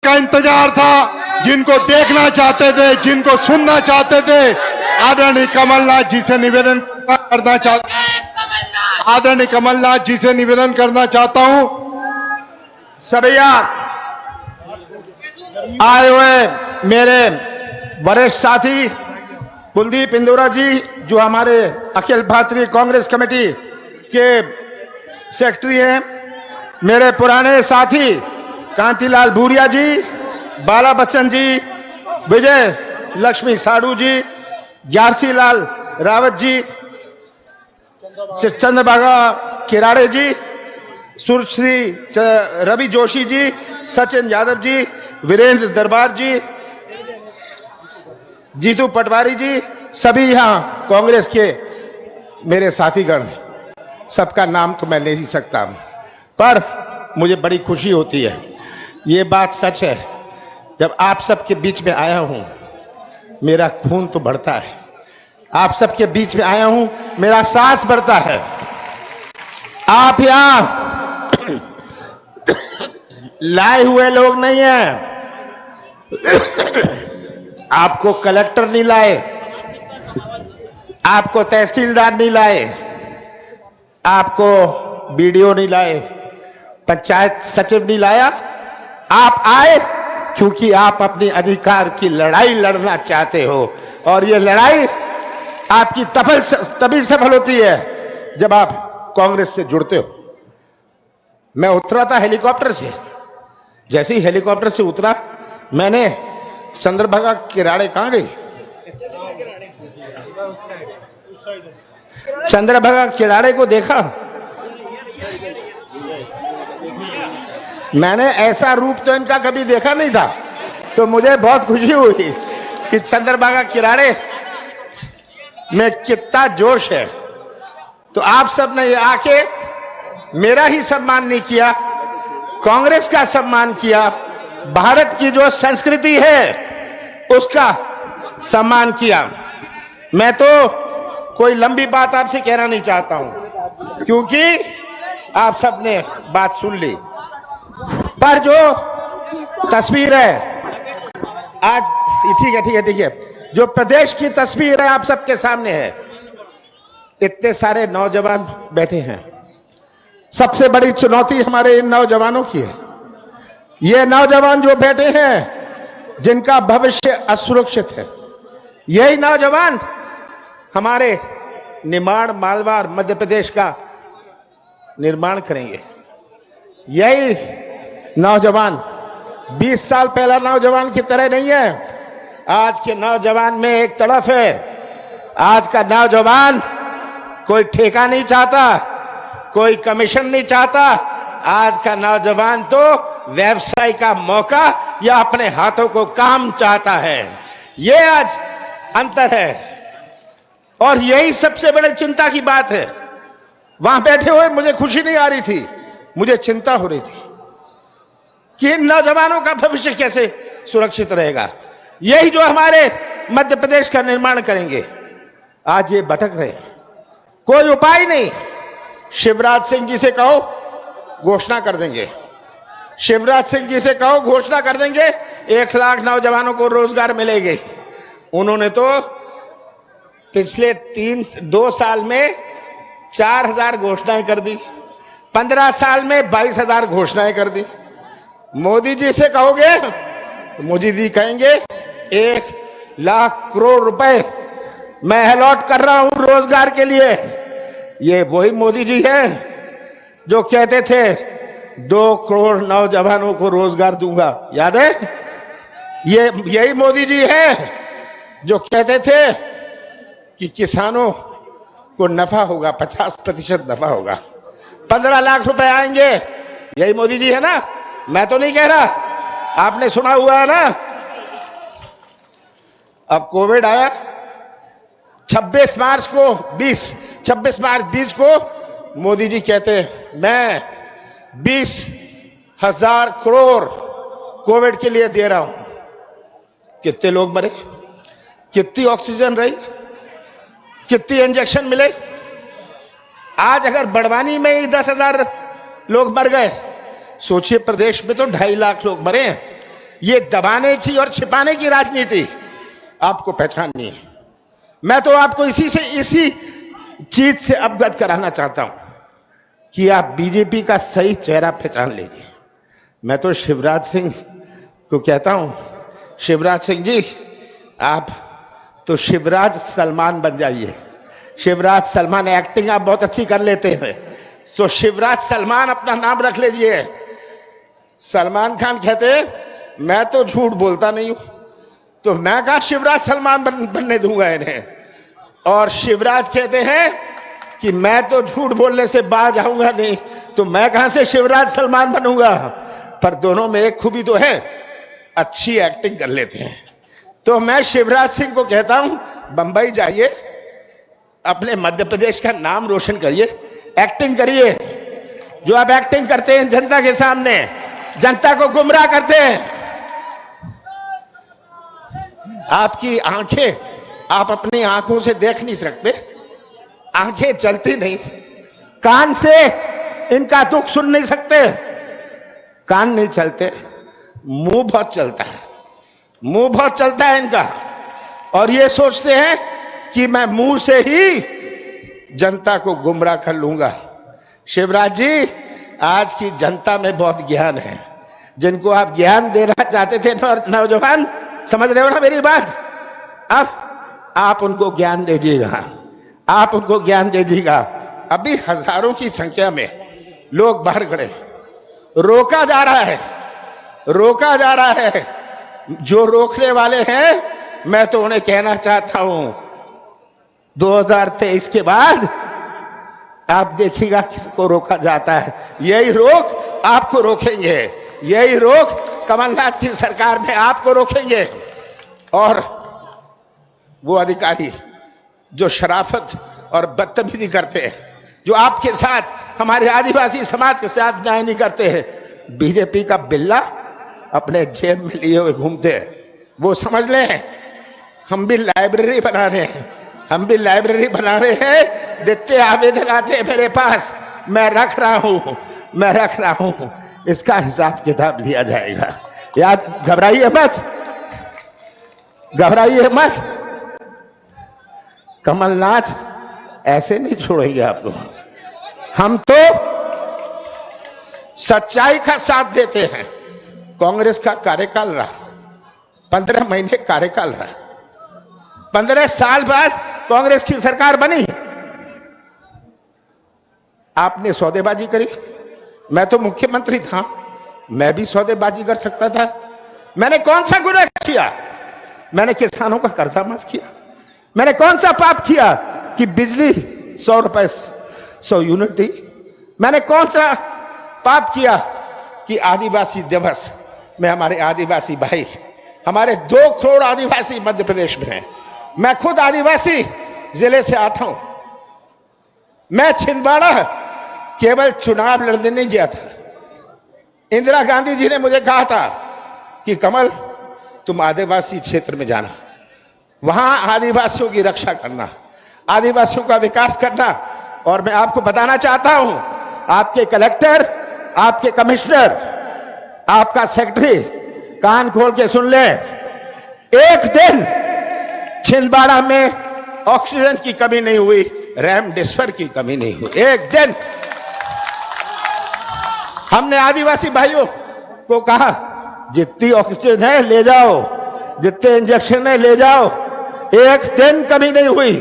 का इंतजार था, जिनको देखना चाहते थे, जिनको सुनना चाहते थे, आदरणीय कमलनाथ जी से निवेदन करना चाहता आदरणीय कमलनाथ जी से निवेदन करना चाहता हूं, सभी आए हुए मेरे वरिष्ठ साथी कुलदीप इंदौरा जी, जो हमारे अखिल भारतीय कांग्रेस कमेटी के सेक्रेटरी हैं, मेरे पुराने साथी कांतिलाल भूरिया जी, बाला बच्चन जी, विजय लक्ष्मी साड़ू जी, ग्यारसी लाल रावत जी, चंद्रभागा किराड़े जी, सुश्री रवि जोशी जी, सचिन यादव जी, वीरेंद्र दरबार जी, जीतू पटवारी जी, सभी यहां कांग्रेस के मेरे साथीगण, सबका नाम तो मैं ले ही सकता हूं, पर मुझे बड़ी खुशी होती है। ये बात सच है, जब आप सबके बीच में आया हूं मेरा खून तो बढ़ता है, आप सबके बीच में आया हूं मेरा सांस बढ़ता है। आप यहां लाए हुए लोग नहीं हैं, आपको कलेक्टर नहीं लाए, आपको तहसीलदार नहीं लाए, आपको बीडीओ नहीं लाए, पंचायत सचिव नहीं लाया। आप आए क्योंकि आप अपने अधिकार की लड़ाई लड़ना चाहते हो, और ये लड़ाई आपकी तभी सफल होती है जब आप कांग्रेस से जुड़ते हो। मैं उतरा था हेलीकॉप्टर से, जैसे ही हेलीकॉप्टर से उतरा मैंने चंद्रभागा किराड़े कहां गई, चंद्रभागा किराड़े को देखा, मैंने ऐसा रूप तो इनका कभी देखा नहीं था, तो मुझे बहुत खुशी हुई कि चंद्रभागा किराड़े में कितना जोश है। तो आप सब ने आके मेरा ही सम्मान नहीं किया, कांग्रेस का सम्मान किया, भारत की जो संस्कृति है उसका सम्मान किया। मैं तो कोई लंबी बात आपसे कहना नहीं चाहता हूं, क्योंकि आप सब ने बात सुन ली, पर जो तस्वीर है आज, ठीक है, जो प्रदेश की तस्वीर है आप सबके सामने है। इतने सारे नौजवान बैठे हैं, सबसे बड़ी चुनौती हमारे इन नौजवानों की है। ये नौजवान जो बैठे हैं जिनका भविष्य असुरक्षित है, यही नौजवान हमारे निमाड़ मालवा मध्य प्रदेश का निर्माण करेंगे। यही नौजवान 20 साल पहला नौजवान की तरह नहीं है। आज के नौजवान में एक तड़फ है, आज का नौजवान कोई ठेका नहीं चाहता, कोई कमीशन नहीं चाहता, आज का नौजवान तो व्यवसाय का मौका या अपने हाथों को काम चाहता है। ये आज अंतर है, और यही सबसे बड़ी चिंता की बात है। वहां बैठे हुए मुझे खुशी नहीं आ रही थी, मुझे चिंता हो रही थी कि इन नौजवानों का भविष्य कैसे सुरक्षित रहेगा। यही जो हमारे मध्य प्रदेश का निर्माण करेंगे। आज ये भटक रहे हैं, कोई उपाय नहीं। शिवराज सिंह जी से कहो घोषणा कर देंगे, शिवराज सिंह जी से कहो घोषणा कर देंगे 1 लाख नौजवानों को रोजगार मिलेंगे। उन्होंने तो पिछले 2 साल में 4000 घोषणाएं कर दी, 15 साल में 22,000 घोषणाएं कर दी। मोदी जी से कहोगे तो मोदी जी कहेंगे 1 लाख करोड़ रुपए मैं अलॉट कर रहा हूं रोजगार के लिए। ये वही मोदी जी हैं जो कहते थे 2 करोड़ नौजवानों को रोजगार दूंगा, याद है? ये यही मोदी जी हैं जो कहते थे कि किसानों को नफा होगा, 50% नफा होगा, 15 लाख रुपए आएंगे। यही मोदी जी है ना, मैं तो नहीं कह रहा, आपने सुना हुआ है ना। अब कोविड आया, 26 मार्च 20 को मोदी जी कहते हैं मैं 20,000 करोड़ कोविड के लिए दे रहा हूं। कितने लोग मरे, कितनी ऑक्सीजन रही, कितनी इंजेक्शन मिले। आज अगर बड़वानी में ही 10,000 लोग मर गए, सोचिए प्रदेश में तो 2.5 लाख लोग मरे हैं। ये दबाने की और छिपाने की राजनीति आपको पहचाननी है। मैं तो आपको इसी चीज से अवगत कराना चाहता हूं कि आप बीजेपी का सही चेहरा पहचान लीजिए। मैं तो शिवराज सिंह को कहता हूं, शिवराज सिंह जी, आप तो शिवराज सलमान बन जाइए। शिवराज सलमान, एक्टिंग आप बहुत अच्छी कर लेते हैं, तो शिवराज सलमान अपना नाम रख लीजिए। सलमान खान कहते हैं मैं तो झूठ बोलता नहीं हूं, तो मैं कहा शिवराज सलमान बनने दूंगा इन्हें। और शिवराज कहते हैं कि मैं तो झूठ बोलने से बाज आऊंगा नहीं, तो मैं कहां से शिवराज सलमान बनूंगा। पर दोनों में एक खूबी तो है, अच्छी एक्टिंग कर लेते हैं। तो मैं शिवराज सिंह को कहता हूं, बंबई जाइए, अपने मध्य प्रदेश का नाम रोशन करिए, एक्टिंग करिए। जो आप एक्टिंग करते हैं जनता के सामने, जनता को गुमराह करते हैं। आपकी आंखें, आप अपनी आंखों से देख नहीं सकते, आंखें चलती नहीं, कान से इनका दुख सुन नहीं सकते, कान नहीं चलते, मुंह बहुत चलता है, मुंह बहुत चलता है इनका। और ये सोचते हैं कि मैं मुंह से ही जनता को गुमराह कर लूंगा। शिवराज जी, आज की जनता में बहुत ज्ञान है। जिनको आप ज्ञान देना चाहते थे नौजवान, समझ रहे हो ना मेरी बात, अब आप उनको ज्ञान दीजिएगा, आप उनको ज्ञान दीजिएगा। अभी हजारों की संख्या में लोग बाहर खड़े, रोका जा रहा है, रोका जा रहा है। जो रोकने वाले हैं, मैं तो उन्हें कहना चाहता हूं, 2023 के बाद आप देखिएगा किसको रोका जाता है। यही रोक आपको रोकेंगे, यही रोक कमलनाथ की सरकार में आपको रोकेंगे। और वो अधिकारी जो शराफत और बदतमीजी करते हैं, जो आपके साथ, हमारे आदिवासी समाज के साथ न्याय नहीं करते हैं, बीजेपी का बिल्ला अपने जेब में लिए हुए घूमते हैं, वो समझ लें हम भी लाइब्रेरी बना रहे हैं, हम भी लाइब्रेरी बना रहे हैं। जितने आवेदन आते हैं मेरे पास, मैं रख रहा हूं, मैं रख रहा हूं, इसका हिसाब किताब लिया जाएगा। याद, घबराइए मत, घबराइए मत, कमलनाथ ऐसे नहीं छोड़ेंगे आपको। हम तो सच्चाई का साथ देते हैं। कांग्रेस का कार्यकाल रहा, 15 महीने कार्यकाल रहा, 15 साल बाद कांग्रेस की सरकार बनी। आपने सौदेबाजी करी, मैं तो मुख्यमंत्री था, मैं भी सौदेबाजी कर सकता था। मैंने कौन सा गुनाह किया? मैंने किसानों का कर्जा माफ किया। मैंने कौन सा पाप किया कि बिजली 100 रुपए 100 यूनिट दी? मैंने कौन सा पाप किया कि आदिवासी दिवस में हमारे आदिवासी भाई, हमारे 2 करोड़ आदिवासी मध्य प्रदेश में हैं। मैं खुद आदिवासी जिले से आता हूं। मैं छिंदवाड़ा केवल चुनाव लड़ने नहीं गया था। इंदिरा गांधी जी ने मुझे कहा था कि कमल, तुम आदिवासी क्षेत्र में जाना, वहां आदिवासियों की रक्षा करना, आदिवासियों का विकास करना। और मैं आपको बताना चाहता हूं, आपके कलेक्टर, आपके कमिश्नर, आपका सेक्रेटरी कान खोल के सुन ले, एक दिन छिंदवाड़ा में ऑक्सीजन की कमी नहीं हुई, रेमडेसिविर की कमी नहीं हुई। एक दिन हमने आदिवासी भाइयों को कहा, जितनी ऑक्सीजन है ले जाओ, जितने इंजेक्शन है ले जाओ। एक दिन कमी नहीं हुई।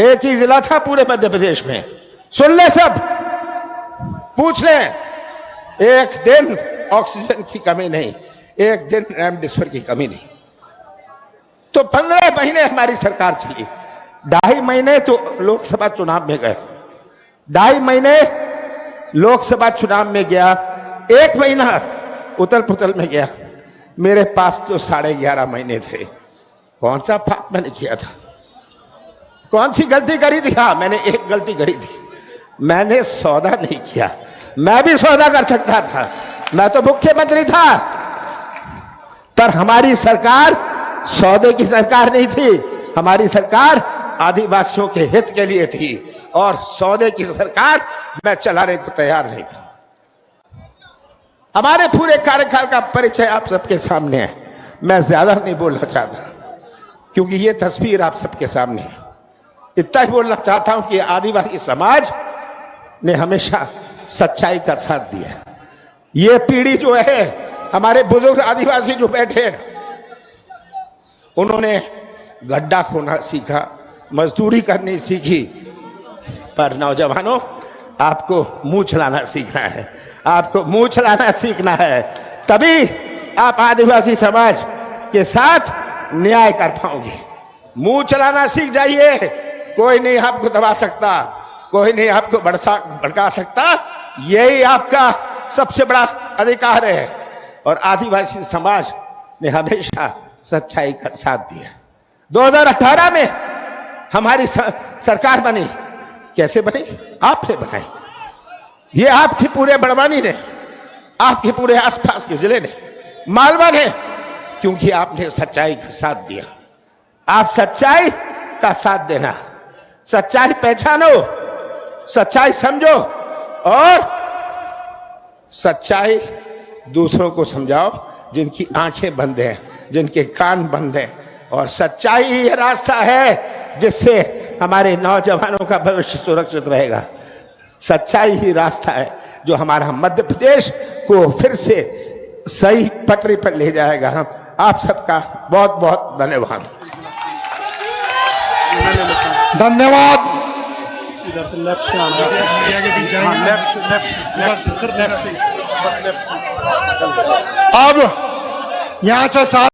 एक ही जिला था पूरे मध्य प्रदेश में, सुन ले सब, पूछ ले, एक दिन ऑक्सीजन की कमी नहीं, एक दिन रेमडेसिविर की कमी नहीं। तो 15 महीने हमारी सरकार चली, 2.5 महीने तो लोकसभा चुनाव में गए, 2.5 महीने लोकसभा चुनाव में गया, 1 महीना उतल पुतल में गया। मेरे पास तो 11.5 महीने थे। कौन सा पाप मैंने किया था? कौन सी गलती करी थी? हाँ, मैंने एक गलती करी थी, मैंने सौदा नहीं किया। मैं भी सौदा कर सकता था, मैं तो मुख्यमंत्री था। पर हमारी सरकार सौदे की सरकार नहीं थी, हमारी सरकार आदिवासियों के हित के लिए थी। और सौदे की सरकार मैं चलाने को तैयार नहीं था। हमारे पूरे कार्यकाल का परिचय आप सबके सामने है। मैं ज्यादा नहीं बोलना चाहता क्योंकि ये तस्वीर आप सबके सामने है। इतना ही बोलना चाहता हूं कि आदिवासी समाज ने हमेशा सच्चाई का साथ दिया। ये पीढ़ी जो है, हमारे बुजुर्ग आदिवासी जो बैठे हैं, उन्होंने गड्ढा खोना सीखा, मजदूरी करनी सीखी, पर नौजवानों आपको मुंह चलाना सीखना है। आपको मुंह चलाना सीखना है, तभी आप आदिवासी समाज के साथ न्याय कर पाओगे। मुंह चलाना सीख जाइए, कोई नहीं आपको दबा सकता, कोई नहीं आपको भड़का सकता। यही आपका सबसे बड़ा अधिकार है। और आदिवासी समाज ने हमेशा सच्चाई का साथ दिया। 2018 में हमारी सरकार बनी। कैसे बनी? आपने बनाई। ये आपकी पूरे बड़वानी ने, आपके पूरे आसपास के जिले ने, मालवा ने, क्योंकि आपने सच्चाई का साथ दिया। आप सच्चाई का साथ देना, सच्चाई पहचानो, सच्चाई समझो और सच्चाई दूसरों को समझाओ जिनकी आंखें बंद हैं, जिनके कान बंद हैं। और सच्चाई ही ये रास्ता है जिससे हमारे नौजवानों का भविष्य सुरक्षित रहेगा। सच्चाई ही रास्ता है जो हमारा मध्य प्रदेश को फिर से सही पटरी पर ले जाएगा। आप सबका बहुत बहुत धन्यवाद। धन्यवाद। इधर से लेफ्ट से आना है। हाँ, लेफ्ट से सर, लेफ्ट से, बस लेफ्ट से। अब यहाँ से